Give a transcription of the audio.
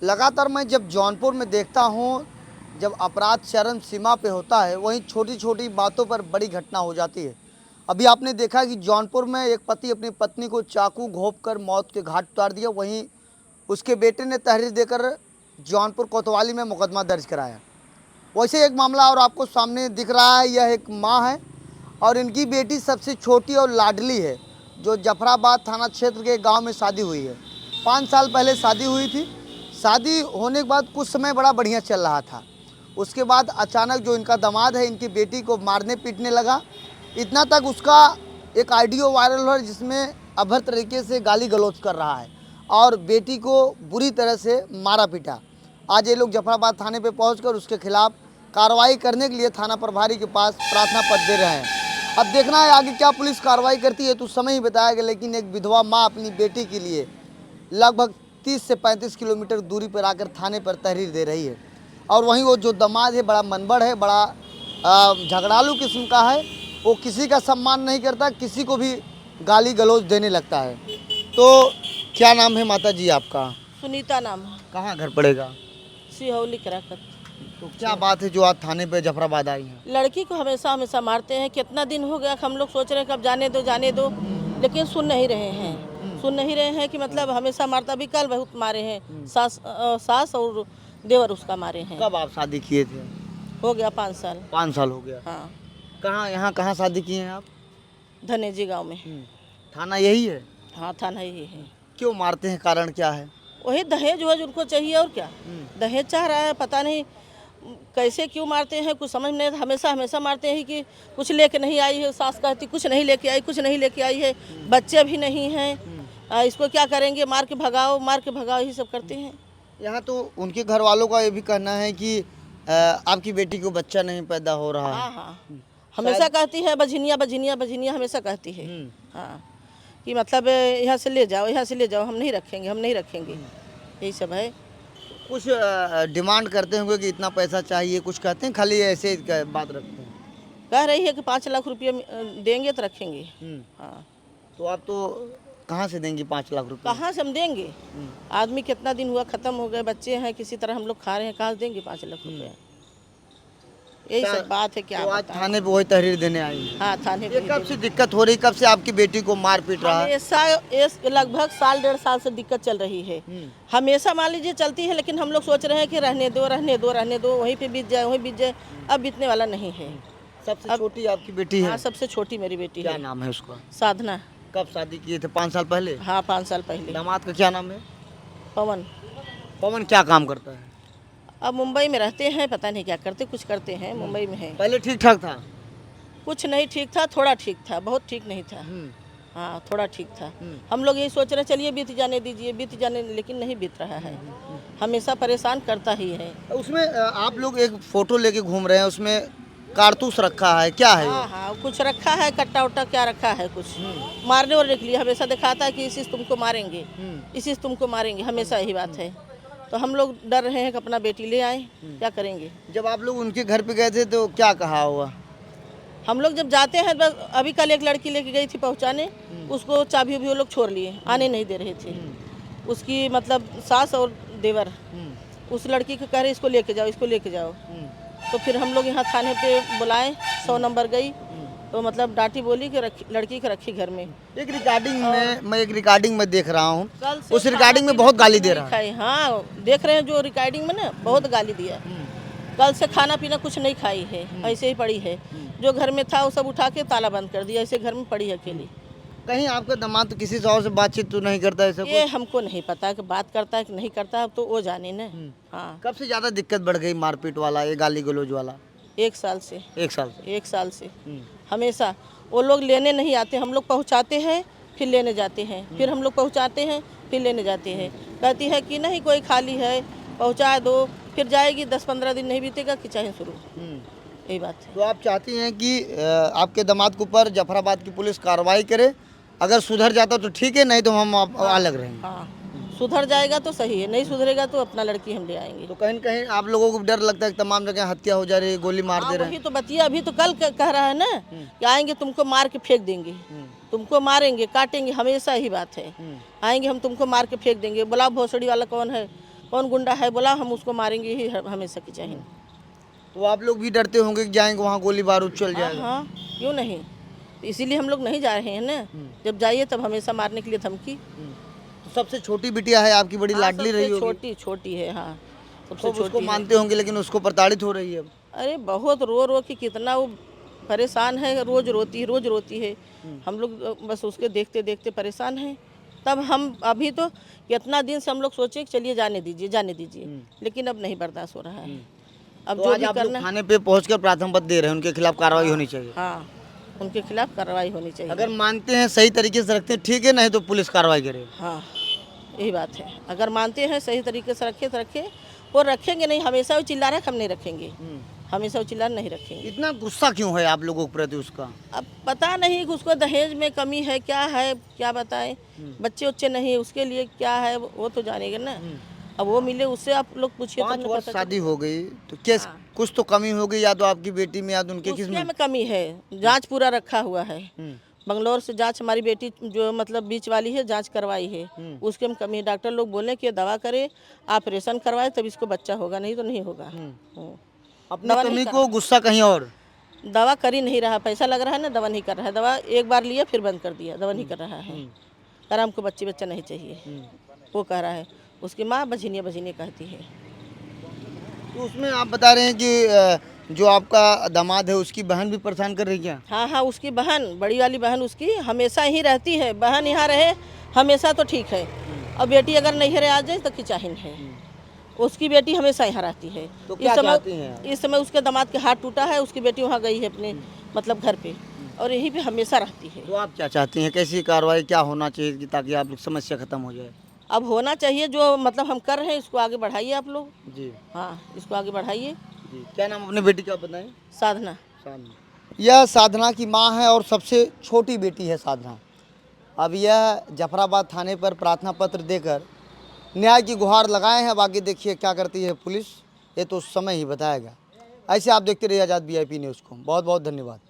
लगातार मैं जब जौनपुर में देखता हूँ, जब अपराध चरम सीमा पे होता है, वहीं छोटी छोटी बातों पर बड़ी घटना हो जाती है। अभी आपने देखा कि जौनपुर में एक पति अपनी पत्नी को चाकू घोंपकर मौत के घाट उतार दिया। वहीं उसके बेटे ने तहरीर देकर जौनपुर कोतवाली में मुकदमा दर्ज कराया। वैसे एक मामला और आपको सामने दिख रहा है। यह एक माँ है और इनकी बेटी सबसे छोटी और लाडली है, जो जफराबाद थाना क्षेत्र के गांव में शादी हुई है। 5 साल पहले शादी हुई थी। शादी होने के बाद कुछ समय बड़ा बढ़िया चल रहा था। उसके बाद अचानक जो इनका दामाद है, इनकी बेटी को मारने पीटने लगा। इतना तक उसका एक ऑडियो वायरल हुआ जिसमें अभद्र तरीके से गाली गलौज कर रहा है और बेटी को बुरी तरह से मारा पीटा। आज ये लोग जफराबाद थाने पे पहुंचकर उसके खिलाफ कार्रवाई करने के लिए थाना प्रभारी के पास प्रार्थना पत्र दे रहे हैं। अब देखना है आगे क्या पुलिस कार्रवाई करती है, तो समय ही बताएगा। लेकिन एक विधवा माँ अपनी बेटी के लिए लगभग 30 से 35 किलोमीटर दूरी पर आकर थाने पर तहरीर दे रही है। और वहीं वो जो दामाद है, बड़ा मनबड़ है, बड़ा झगड़ालू किस्म का है। वो किसी का सम्मान नहीं करता, किसी को भी गाली गलौज देने लगता है। तो क्या नाम है माता जी आपका? सुनीता नाम है। कहाँ घर पड़ेगा? सिहौली कराकत। तो क्या बात है जो आज थाने पे जफराबाद आई हैं? लड़की को हमेशा हमेशा मारते हैं। कितना दिन हो गया, हम लोग सोच रहे हैं कि अब जाने दो, लेकिन सुन नहीं रहे हैं कि मतलब हमेशा मारता। भी कल बहुत मारे हैं, सास और देवर उसका मारे हैं। कब आप शादी किए थे? हो गया 5 साल। 5 साल हो गया। हाँ, कहाँ, यहाँ कहाँ शादी किए हैं आप? धनेजी गांव में। थाना यही है? हाँ, थाना ही है। क्यों मारते हैं, कारण क्या है? वही दहेज वहेज उनको चाहिए, और क्या दहेज चाह रहा है, पता नहीं कैसे क्यों मारते हैं, कुछ समझ नहीं। हमेशा मारते हैं कि कुछ लेके नहीं आई है। सास कहती कुछ नहीं लेके आई है, बच्चे भी नहीं हैं, इसको क्या करेंगे, मार के भगाओ यही सब करते हैं। यहाँ तो उनके घर वालों का ये भी कहना है कि आपकी बेटी को बच्चा नहीं पैदा हो रहा है। हाँ, हमेशा कहती है बझिनिया हमेशा कहती है। हाँ, कि मतलब यहाँ से ले जाओ, हम नहीं रखेंगे, यही सब है। कुछ डिमांड करते होंगे कि इतना पैसा चाहिए, कुछ कहते हैं, खाली ऐसे बात रखते हैं? कह रही है कि 5 लाख रुपये देंगे तो रखेंगे। हाँ, तो आप तो कहाँ से देंगी 5 लाख रुपये? कहाँ से हम देंगे? आदमी कितना दिन हुआ, खत्म हो गए, बच्चे हैं, किसी तरह हम लोग खा रहे हैं, कहाँ से देंगे 5 लाख रुपये? यही सब बात है। क्या तो आज थाने पे वही तहरीर देने आई हैं? हाँ, थाने ये कब से दिक्कत हो रही, कब से आपकी बेटी को मार पीट रहा है? लगभग साल 1.5 साल से दिक्कत चल रही है। हमेशा मान लीजिए चलती है, लेकिन हम लोग सोच रहे हैं कि रहने दो, वहीं पे बीत जाए। अब बीतने वाला नहीं है। सबसे छोटी आपकी बेटी है? हाँ, सबसे छोटी मेरी बेटी है। क्या नाम है उसका? साधना। कब शादी किए थे? 5 साल पहले? हाँ, 5 साल पहले। दामाद का क्या नाम है? पवन। पवन क्या काम करता है? अब मुंबई में रहते हैं, पता नहीं क्या करते, कुछ करते हैं, मुंबई में है। पहले ठीक ठाक था? कुछ नहीं ठीक था, थोड़ा ठीक था, बहुत ठीक नहीं था। हाँ, थोड़ा ठीक था। हम लोग यही सोच रहे चलिए बीत जाने दीजिए, लेकिन नहीं बीत रहा है। हमेशा परेशान करता ही है। उसमें आप लोग एक फोटो लेके घूम रहे हैं, उसमें कारतूस रखा है, क्या है? हाँ, कुछ रखा है, कट्टा उट्टा क्या रखा है, कुछ मारने और के लिए। हमेशा दिखाता है कि इसी से तुमको मारेंगे, हमेशा यही बात है। तो हम लोग डर रहे हैं कि अपना बेटी ले आए, क्या करेंगे। जब आप लोग उनके घर पे गए थे तो क्या कहा हुआ? हम लोग जब जाते हैं, बस अभी कल एक लड़की लेके गई थी पहुंचाने, उसको चाबी वो लोग छोड़ लिए, आने नहीं दे रहे थे। उसकी मतलब सास और देवर उस लड़की को कह रहे इसको लेके जाओ। तो फिर हम लोग यहाँ थाने पे बुलाए, 100 नंबर गई, तो मतलब डांटी बोली कि लड़की को रखी घर में। एक रिकॉर्डिंग में देख रहा हूँ, उस रिकॉर्डिंग में बहुत गाली दे रहा है। हाँ, देख रहे हैं जो रिकॉर्डिंग में ना, बहुत गाली दिया। कल से खाना पीना कुछ नहीं खाई है, ऐसे ही पड़ी है। जो घर में था वो सब उठा के ताला बंद कर दिया, ऐसे घर में पड़ी है अकेली। कहीं आपका दामाद तो किसी और से बातचीत तो नहीं करता है? ये हमको नहीं पता कि बात करता है कि नहीं करता है, तो वो जाने ना। हाँ, कब से ज़्यादा दिक्कत बढ़ गई मारपीट वाला, ये गाली गलौज वाला? 1 साल से। 1 साल से? हमेशा वो लोग लेने नहीं आते, हम लोग पहुंचाते हैं, फिर लेने जाते हैं, फिर हम लोग पहुंचाते हैं, फिर लेने जाते हैं। कहती है कि नहीं कोई खाली है, पहुंचा दो, फिर जाएगी, 10-15 दिन नहीं बीतेगा कि चाहे शुरू। यही बात है। तो आप चाहती हैं कि आपके दामाद के ऊपर जफराबाद की पुलिस कार्रवाई करे? अगर सुधर जाता तो ठीक है, नहीं तो हम अलग रहेंगे। हाँ, सुधर जाएगा तो सही है, नहीं सुधरेगा तो अपना लड़की हम ले आएंगे। तो कहीं कहीं आप लोगों को डर लगता है कि तमाम जगह हत्या हो जा रही है, गोली मार दे रहे हैं? वही तो बतिया, अभी तो कल कह रहा है ना कि आएंगे तुमको मार के फेंक देंगे, तुमको मारेंगे, काटेंगे, हमेशा ही बात है। आएंगे हम तुमको मार के फेंक देंगे। बुलाओ भोसड़ी वाला कौन है, कौन गुंडा है बोला, हम उसको मारेंगे ही हमेशा की चाहिए। तो आप लोग भी डरते होंगे कि जाएंगे वहाँ गोली बारूद चल हाँ जाएगा। हाँ, क्यों नहीं, तो इसीलिए हम लोग नहीं जा रहे हैं ना। जब जाइए तब हमेशा मारने के लिए धमकी। तो सबसे छोटी बिटिया है आपकी, बड़ी हाँ, लाडली रही सबसे होगी। छोटी छोटी है, हाँ तो सबसे उसको छोटी है। मानते होंगे, लेकिन उसको प्रताड़ित हो रही है अब। अरे बहुत रो रो के कितना वो परेशान है, रोज रोती है। हम लोग बस उसके देखते देखते परेशान हैं। तब हम अभी तो कितना दिन से हम लोग सोचे कि चलिए जाने दीजिए, लेकिन अब नहीं बर्दाश्त हो रहा है। अब तो जो आज भी आप लोग करना, थाने पे पहुंचकर प्राथमिक पत्र दे रहे हैं, उनके खिलाफ कार्रवाई होनी चाहिए। हाँ उनके खिलाफ कार्रवाई होनी चाहिए। अगर मानते हैं सही तरीके से रखते हैं ठीक है, नहीं तो पुलिस कार्रवाई करे। हाँ यही बात है, अगर मानते हैं सही तरीके से रखे तो रखे, और रखेंगे नहीं, हमेशा वो चिल्ला रहा है, हम नहीं रखेंगे, हमेशा वो चिल्ला नहीं रखेंगे। इतना गुस्सा क्यों है आप लोगों के प्रति उसका? अब पता नहीं कि उसको दहेज में कमी है क्या बताएं, बच्चे उच्चे नहीं है उसके लिए, क्या है वो तो जानेगा ना। अब वो मिले उससे आप लोग पूछिए, 5 तब वर्ष पता शादी हो गई तो किस कुछ तो कमी हो गई, या तो आपकी बेटी में या तो उनके किस उसके में? में कमी है। जांच पूरा रखा हुआ है, बंगलौर से जांच हमारी बेटी जो मतलब बीच वाली है जांच करवाई है, उसके में कमी है। डॉक्टर लोग बोले कि दवा करे, ऑपरेशन करवाए तब इसको बच्चा होगा, नहीं तो नहीं होगा। अपनी दवा नहीं कमी कर को गुस्सा कहीं और। दवा कर ही नहीं रहा, पैसा लग रहा है ना, दवा नहीं कर रहा है। दवा एक बार लिया फिर बंद कर दिया, दवा नहीं कर रहा है। कह रहा हमको बच्चा नहीं चाहिए, वो कह रहा है। उसकी माँ बझिनिया कहती है। तो उसमें आप बता रहे हैं कि जो आपका दामाद है उसकी बहन भी परेशान कर रही है क्या? हाँ हाँ, उसकी बहन, बड़ी वाली बहन उसकी हमेशा ही रहती है। बहन यहाँ रहे हमेशा तो ठीक है, और बेटी अगर नहीं रहे आ जाए तो किचाहिन है। उसकी बेटी हमेशा यहाँ रहती है। तो क्या चाहती हैं आप? इस समय उसके दामाद के हाथ टूटा है, उसकी बेटी वहाँ गई है अपने मतलब घर पे, और यहीं पे हमेशा रहती है। तो आप क्या चाहती हैं, कैसी कार्रवाई क्या होना चाहिए कि ताकि आप लोग समस्या खत्म हो जाए? अब होना चाहिए जो मतलब हम कर रहे हैं, इसको आगे बढ़ाइए आप लोग। जी हाँ, इसको आगे बढ़ाइए। जी। क्या नाम अपनी बेटी का बताएं? साधना। यह साधना की मां है और सबसे छोटी बेटी है साधना। अब यह जफराबाद थाने पर प्रार्थना पत्र देकर न्याय की गुहार लगाए हैं। अब आगे देखिए क्या करती है पुलिस, ये तो समय ही बताएगा। ऐसे आप देखते रहिए आज़ाद VIP न्यूज़ को। बहुत बहुत धन्यवाद।